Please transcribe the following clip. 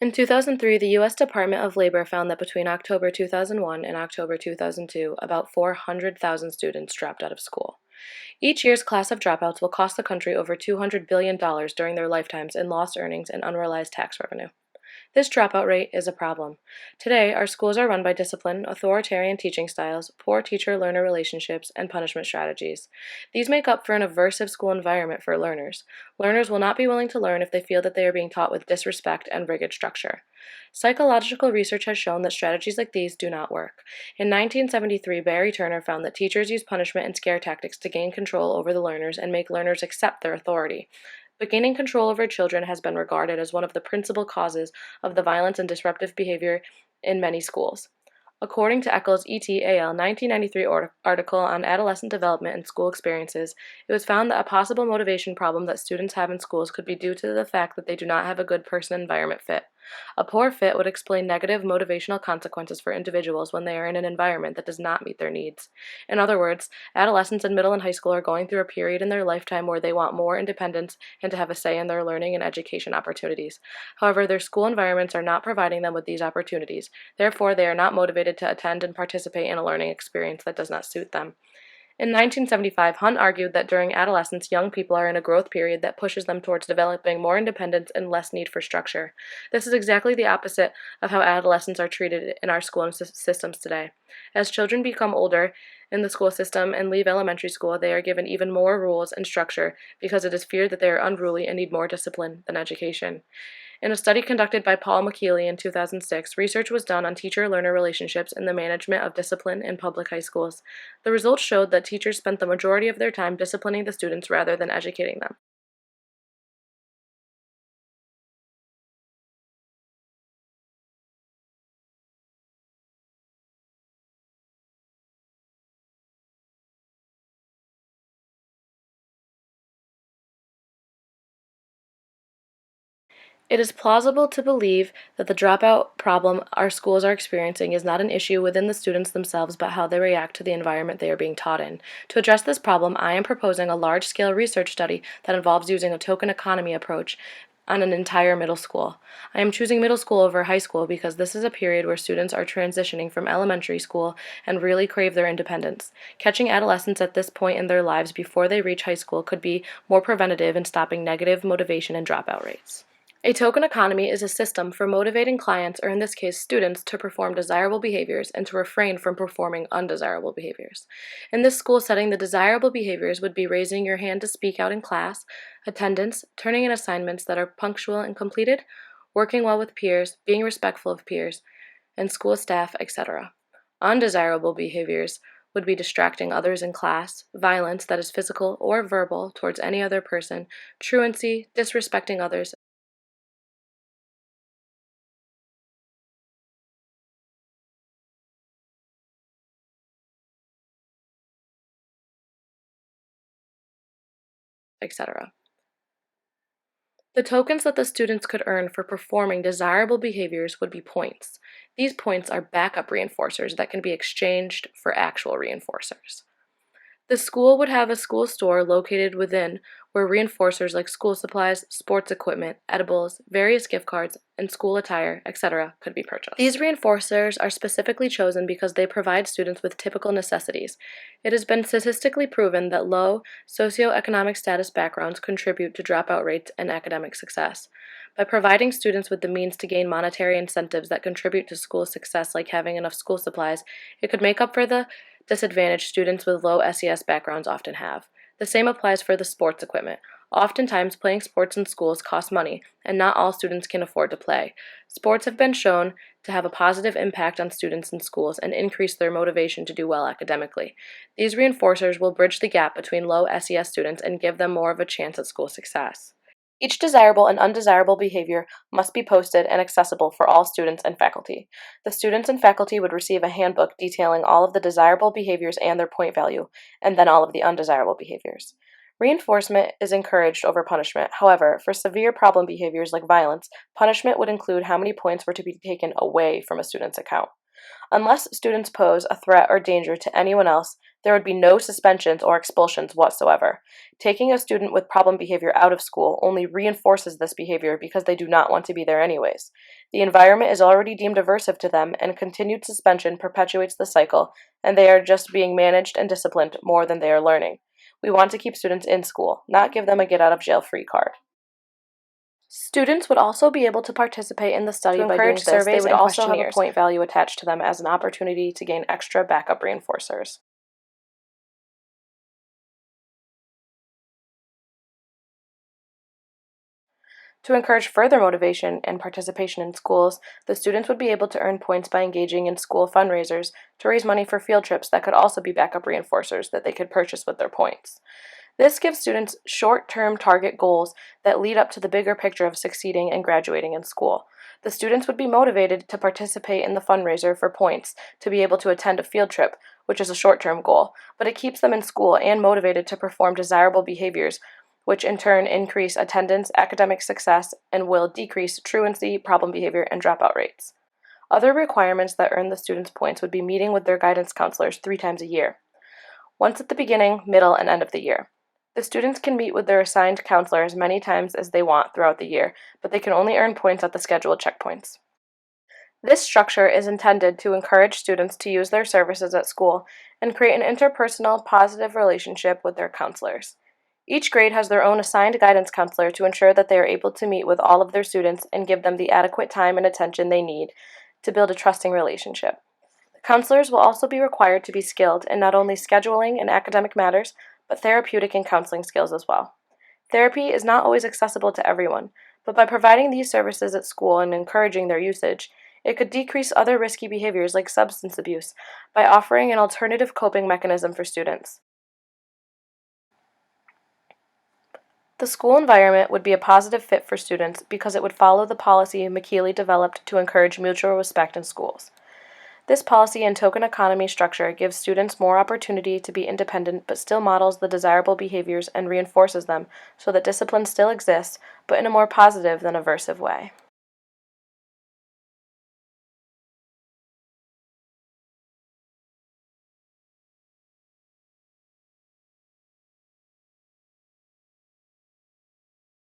In 2003, the U.S. Department of Labor found that between October 2001 and October 2002, about 400,000 students dropped out of school. Each year's class of dropouts will cost the country over $200 billion during their lifetimes in lost earnings and unrealized tax revenue. This dropout rate is a problem. Today, our schools are run by discipline, authoritarian teaching styles, poor teacher-learner relationships, and punishment strategies. These make up for an aversive school environment for learners. Learners will not be willing to learn if they feel that they are being taught with disrespect and rigid structure. Psychological research has shown that strategies like these do not work. In 1973, Barry Turner found that teachers use punishment and scare tactics to gain control over the learners and make learners accept their authority. But gaining control over children has been regarded as one of the principal causes of the violence and disruptive behavior in many schools. According to Eccles et al. 1993 article on adolescent development and school experiences, it was found that a possible motivation problem that students have in schools could be due to the fact that they do not have a good person-environment fit. A poor fit would explain negative motivational consequences for individuals when they are in an environment that does not meet their needs. In other words, adolescents in middle and high school are going through a period in their lifetime where they want more independence and to have a say in their learning and education opportunities. However, their school environments are not providing them with these opportunities. Therefore, they are not motivated to attend and participate in a learning experience that does not suit them. In 1975, Hunt argued that during adolescence, young people are in a growth period that pushes them towards developing more independence and less need for structure. This is exactly the opposite of how adolescents are treated in our school systems today. As children become older in the school system and leave elementary school, they are given even more rules and structure because it is feared that they are unruly and need more discipline than education. In a study conducted by Paul McKeely in 2006, research was done on teacher-learner relationships and the management of discipline in public high schools. The results showed that teachers spent the majority of their time disciplining the students rather than educating them. It is plausible to believe that the dropout problem our schools are experiencing is not an issue within the students themselves, but how they react to the environment they are being taught in. To address this problem, I am proposing a large-scale research study that involves using a token economy approach on an entire middle school. I am choosing middle school over high school because this is a period where students are transitioning from elementary school and really crave their independence. Catching adolescents at this point in their lives before they reach high school could be more preventative in stopping negative motivation and dropout rates. A token economy is a system for motivating clients, or in this case students, to perform desirable behaviors and to refrain from performing undesirable behaviors. In this school setting, the desirable behaviors would be raising your hand to speak out in class, attendance, turning in assignments that are punctual and completed, working well with peers, being respectful of peers and school staff, etc. Undesirable behaviors would be distracting others in class, violence that is physical or verbal towards any other person, truancy, disrespecting others, etc. The tokens that the students could earn for performing desirable behaviors would be points. These points are backup reinforcers that can be exchanged for actual reinforcers. The school would have a school store located within where reinforcers like school supplies, sports equipment, edibles, various gift cards, and school attire, etc. could be purchased. These reinforcers are specifically chosen because they provide students with typical necessities. It has been statistically proven that low socioeconomic status backgrounds contribute to dropout rates and academic success. By providing students with the means to gain monetary incentives that contribute to school success, like having enough school supplies, it could make up for the disadvantage students with low SES backgrounds often have. The same applies for the sports equipment. Oftentimes, playing sports in schools costs money, and not all students can afford to play. Sports have been shown to have a positive impact on students in schools and increase their motivation to do well academically. These reinforcers will bridge the gap between low SES students and give them more of a chance at school success. Each desirable and undesirable behavior must be posted and accessible for all students and faculty. The students and faculty would receive a handbook detailing all of the desirable behaviors and their point value, and then all of the undesirable behaviors. Reinforcement is encouraged over punishment. However, for severe problem behaviors like violence, punishment would include how many points were to be taken away from a student's account. Unless students pose a threat or danger to anyone else, There would be no suspensions or expulsions whatsoever. Taking a student with problem behavior out of school only reinforces this behavior because they do not want to be there anyways. The environment is already deemed aversive to them, and continued suspension perpetuates the cycle, and they are just being managed and disciplined more than they are learning. We want to keep students in school, not give them a get-out-of-jail-free card. Students would also be able to participate in the study by doing surveys. They would also have a point value attached to them as an opportunity to gain extra backup reinforcers. To encourage further motivation and participation in schools, the students would be able to earn points by engaging in school fundraisers to raise money for field trips that could also be backup reinforcers that they could purchase with their points. This gives students short-term target goals that lead up to the bigger picture of succeeding and graduating in school. The students would be motivated to participate in the fundraiser for points to be able to attend a field trip, which is a short-term goal, but it keeps them in school and motivated to perform desirable behaviors, which in turn increase attendance, academic success, and will decrease truancy, problem behavior, and dropout rates. Other requirements that earn the students points would be meeting with their guidance counselors 3 times a year, once at the beginning, middle, and end of the year. The students can meet with their assigned counselor as many times as they want throughout the year, but they can only earn points at the scheduled checkpoints. This structure is intended to encourage students to use their services at school and create an interpersonal, positive relationship with their counselors. Each grade has their own assigned guidance counselor to ensure that they are able to meet with all of their students and give them the adequate time and attention they need to build a trusting relationship. Counselors will also be required to be skilled in not only scheduling and academic matters, but therapeutic and counseling skills as well. Therapy is not always accessible to everyone, but by providing these services at school and encouraging their usage, it could decrease other risky behaviors like substance abuse by offering an alternative coping mechanism for students. The school environment would be a positive fit for students because it would follow the policy McKeely developed to encourage mutual respect in schools. This policy and token economy structure gives students more opportunity to be independent but still models the desirable behaviors and reinforces them so that discipline still exists, but in a more positive than aversive way.